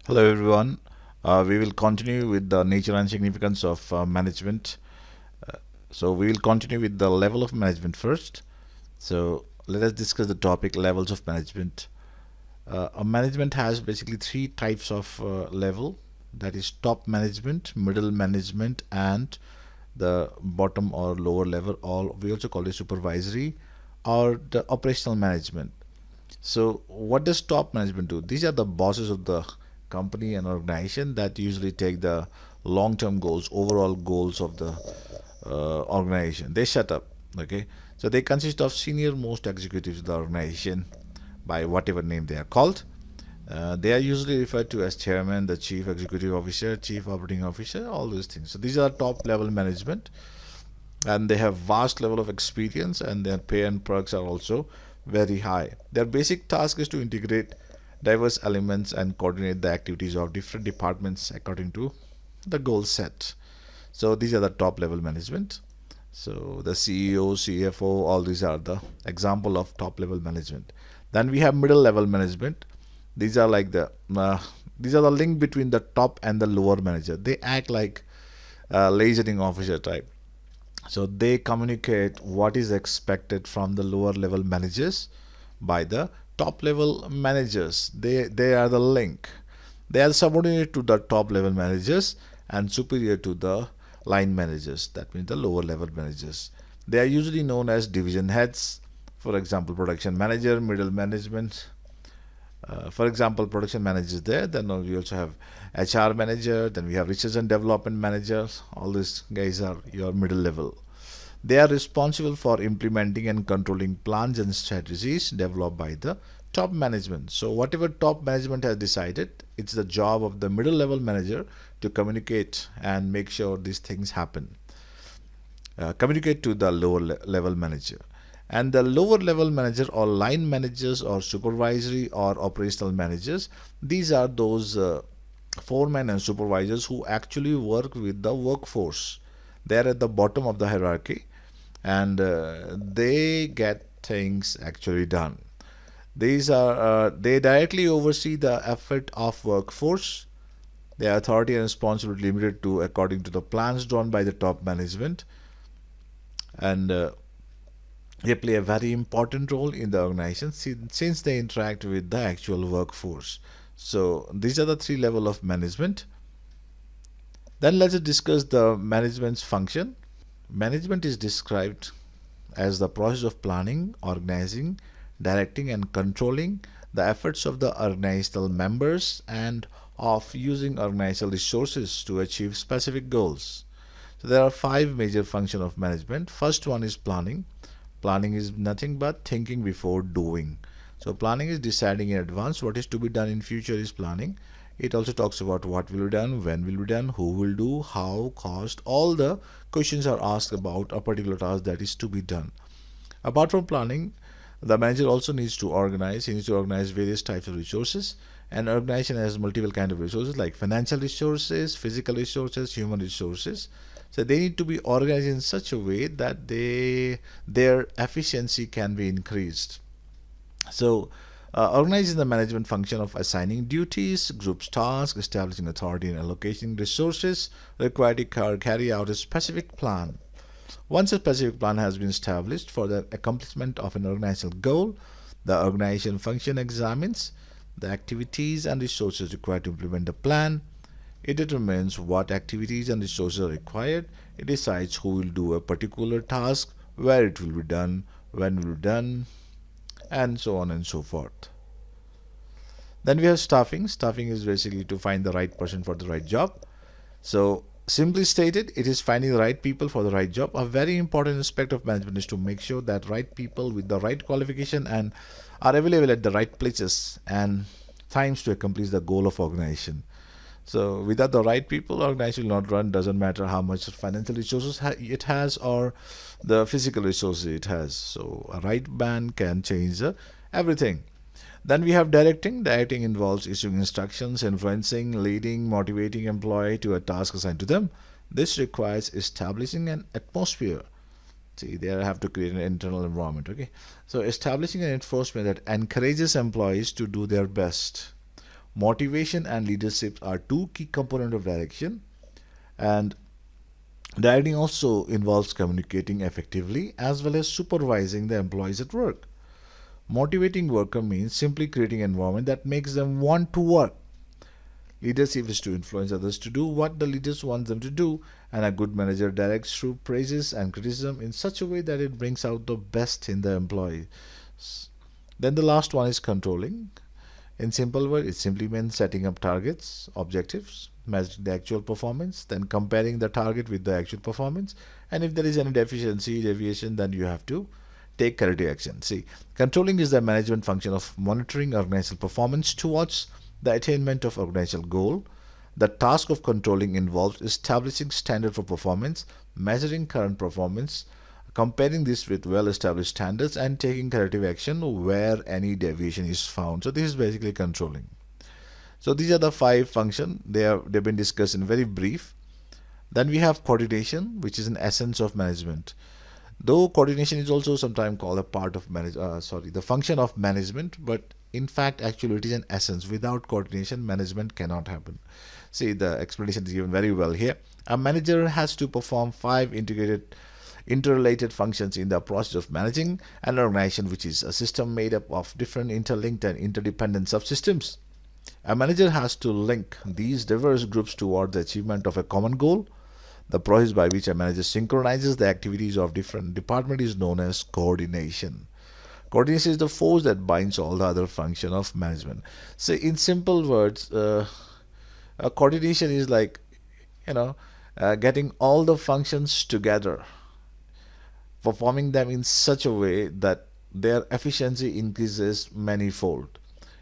Hello everyone. We will continue with the nature and significance of management. Uh, so we will continue with the level of management first. So let us discuss the topic levels of management. A management has basically three types of level. That is top management, middle management, and the bottom or lower level. All we also call it supervisory or the operational management. So, what does top management do? These are the bosses of the company and organization that usually take the long-term goals, overall goals of the organization. They set up, okay? So they consist of senior most executives of the organization by whatever name they are called. They are usually referred to as chairman, the chief executive officer, chief operating officer, all those things. So these are top level management, and they have vast level of experience, and their pay and perks are also very high. Their basic task is to integrate diverse elements and coordinate the activities of different departments according to the goal set. So these are the top level management. So the CEO, CFO, all these are the example of top level management. Then we have middle level management. These are like these are the link between the top and the lower manager. They act like liaising officer type. So they communicate what is expected from the lower level managers by the top level managers. They are the link. They are subordinate to the top level managers and superior to the line managers. That means the lower level managers. They are usually known as division heads. For example, production manager, middle management. For example, production manager is there. Then we also have HR manager. Then we have research and development manager. All these guys are your middle level. They are responsible for implementing and controlling plans and strategies developed by the top management. So whatever top management has decided, it's the job of the middle level manager to communicate and make sure these things happen. Communicate to the lower level manager. And the lower level manager or line managers or supervisory or operational managers, these are those foremen and supervisors who actually work with the workforce. They are at the bottom of the hierarchy, and they get things actually done. These are they directly oversee the effort of workforce. Their authority and responsibility limited to according to the plans drawn by the top management, and they play a very important role in the organization since they interact with the actual workforce. So these are the three level of management. Then let's discuss the management's function. Management is described as the process of planning, organizing, directing, and controlling the efforts of the organizational members and of using organizational resources to achieve specific goals. So there are five major functions of management. First one is planning. Planning is nothing but thinking before doing. So planning is deciding in advance what is to be done in future is planning. It also talks about what will be done, when will be done, who will do, how, cost. All the questions are asked about a particular task that is to be done. Apart from planning, the manager also needs to organize. He needs to organize various types of resources. And organization has multiple kind of resources like financial resources, physical resources, human resources. So they need to be organized in such a way that their efficiency can be increased. So organizing the management function of assigning duties, groups tasks, establishing authority and allocating resources required to carry out a specific plan. Once a specific plan has been established for the accomplishment of an organizational goal, the organization function examines the activities and resources required to implement the plan. It determines what activities and resources are required. It decides who will do a particular task, where it will be done, when it will be done, and so on and so forth. Then we have staffing. Staffing is basically to find the right person for the right job. So simply stated, it is finding the right people for the right job. A very important aspect of management is to make sure that right people with the right qualification and are available at the right places and times to accomplish the goal of organization. So without the right people, organization will not run. Doesn't matter how much financial resources it has or the physical resources it has. So a right man can change everything. Then we have directing. Directing involves issuing instructions, influencing, leading, motivating employee to a task assigned to them. This requires establishing an atmosphere. See, they have to create an internal environment. Okay, so establishing an atmosphere that encourages employees to do their best. Motivation and leadership are two key components of direction, and directing also involves communicating effectively as well as supervising the employees at work. Motivating worker means simply creating an environment that makes them want to work. Leadership is to influence others to do what the leaders want them to do, and a good manager directs through praises and criticism in such a way that it brings out the best in the employee. Then the last one is controlling. In simple words, it simply means setting up targets, objectives, measuring the actual performance, then comparing the target with the actual performance, and if there is any deviation, then you have to take corrective action. See, controlling is the management function of monitoring organizational performance towards the attainment of organizational goal. The task of controlling involves establishing standard for performance, measuring current performance, comparing this with well-established standards, and taking corrective action where any deviation is found. So this is basically controlling. So these are the five functions. They've been discussed in very brief. Then we have coordination, which is an essence of management. Though coordination is also sometimes called a part of the function of management, but in fact, actually, it is an essence. Without coordination, management cannot happen. See, the explanation is given very well here. A manager has to perform five interrelated functions in the process of managing an organization, which is a system made up of different interlinked and interdependent subsystems. A manager has to link these diverse groups toward the achievement of a common goal. The process by which a manager synchronizes the activities of different departments is known as coordination. Coordination is the force that binds all the other functions of management. So, in simple words, coordination is like, you know, getting all the functions together, performing them in such a way that their efficiency increases manifold.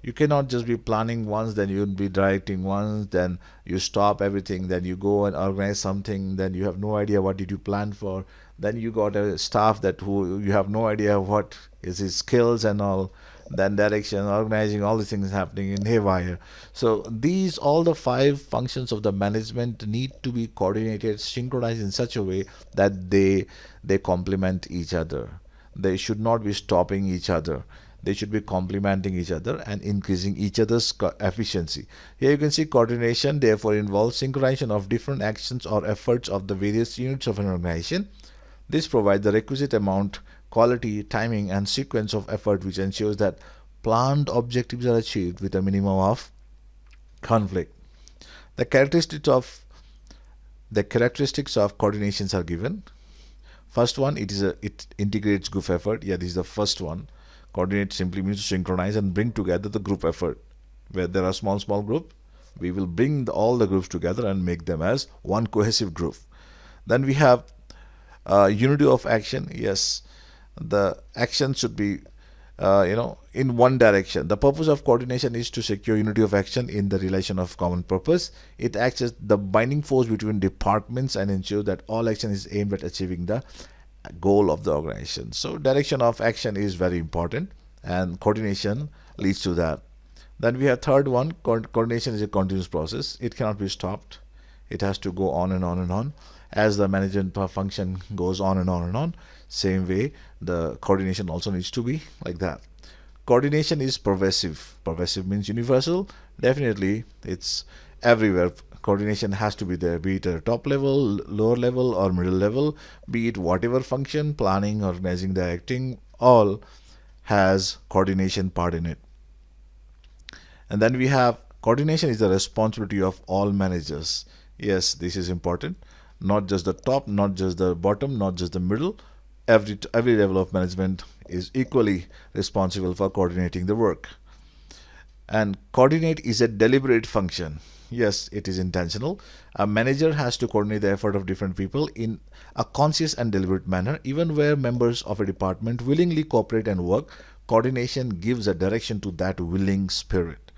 You cannot just be planning once, then you'll be directing once, then you stop everything, then you go and organize something, then you have no idea what did you plan for, then you got a staff that who you have no idea what is his skills and all, then direction, organizing, all the things happening in haywire. So these all the five functions of the management need to be coordinated, synchronized in such a way that they complement each other. They should not be stopping each other. They should be complementing each other and increasing each other's efficiency. Here you can see coordination therefore involves synchronization of different actions or efforts of the various units of an organization. This provides the requisite amount, quality, timing, and sequence of effort which ensures that planned objectives are achieved with a minimum of conflict. The characteristics of coordinations are given. First one, it integrates group effort. Yeah, this is the first one. Coordinate simply means to synchronize and bring together the group effort. Where there are small groups, we will bring all the groups together and make them as one cohesive group. Then we have unity of action. Yes, the action should be in one direction. The purpose of coordination is to secure unity of action in the relation of common purpose. It acts as the binding force between departments and ensures that all action is aimed at achieving the goal of the organization. So direction of action is very important, and coordination leads to that. Then we have third one, coordination is a continuous process. It cannot be stopped. It has to go on and on and on. As the management function goes on and on and on, same way the coordination also needs to be like that. Coordination is pervasive. Pervasive means universal. Definitely it's everywhere. Coordination has to be there, be it at top level, lower level, or middle level, be it whatever function, planning, organizing, directing, all has coordination part in it. And then we have coordination is the responsibility of all managers. Yes, this is important. Not just the top, not just the bottom, not just the middle. Every level of management is equally responsible for coordinating the work. And coordinate is a deliberate function. Yes, it is intentional. A manager has to coordinate the effort of different people in a conscious and deliberate manner. Even where members of a department willingly cooperate and work, coordination gives a direction to that willing spirit.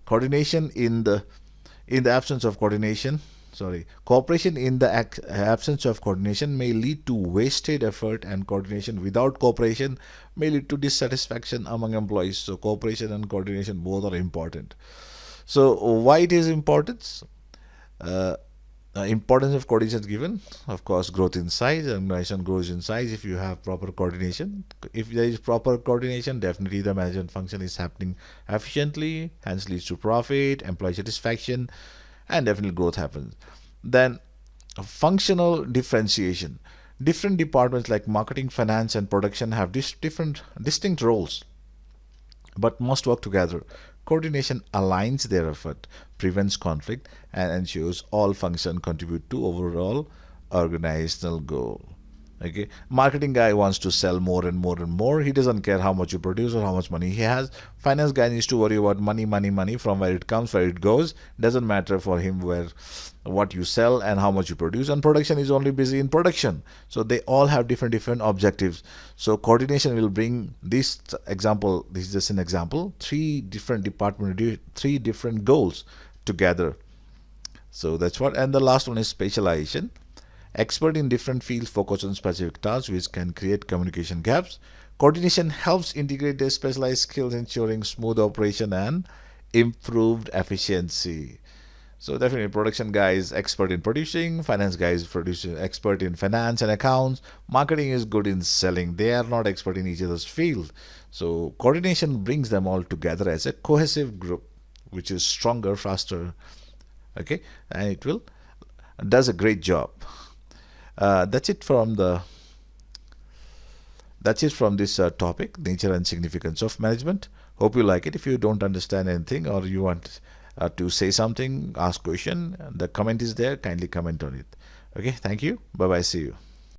Coordination in the absence of coordination, cooperation in the absence of coordination may lead to wasted effort, and coordination without cooperation may lead to dissatisfaction among employees. So cooperation and coordination both are important. So why it is important? Importance of coordination is given. Of course, growth in size. Organization grows in size if you have proper coordination. If there is proper coordination, definitely the management function is happening efficiently, hence leads to profit, employee satisfaction, and definitely growth happens. Then functional differentiation. Different departments like marketing, finance, and production have different distinct roles but must work together. Coordination aligns their effort, prevents conflict, and ensures all functions contribute to overall organizational goal. Okay, marketing guy wants to sell more and more and more. He doesn't care how much you produce or how much money he has. Finance guy needs to worry about money, money, money, from where it comes, where it goes. Doesn't matter for him where what you sell and how much you produce. And production is only busy in production. So they all have different objectives. So coordination will bring this example. This is just an example. Three different departments, three different goals together. So that's what. And the last one is specialization. Expert in different fields focus on specific tasks which can create communication gaps. Coordination helps integrate their specialized skills, ensuring smooth operation and improved efficiency. So definitely production guy is expert in producing, finance guy is producing expert in finance and accounts, marketing is good in selling. They are not expert in each other's field. So coordination brings them all together as a cohesive group, which is stronger, faster, okay, and it will does a great job. That's it from the that's it from this topic, nature and significance of management. Hope you like it. If you don't understand anything or you want to say something, ask question, the comment is there, kindly comment on it. Okay, thank you, bye bye, see you.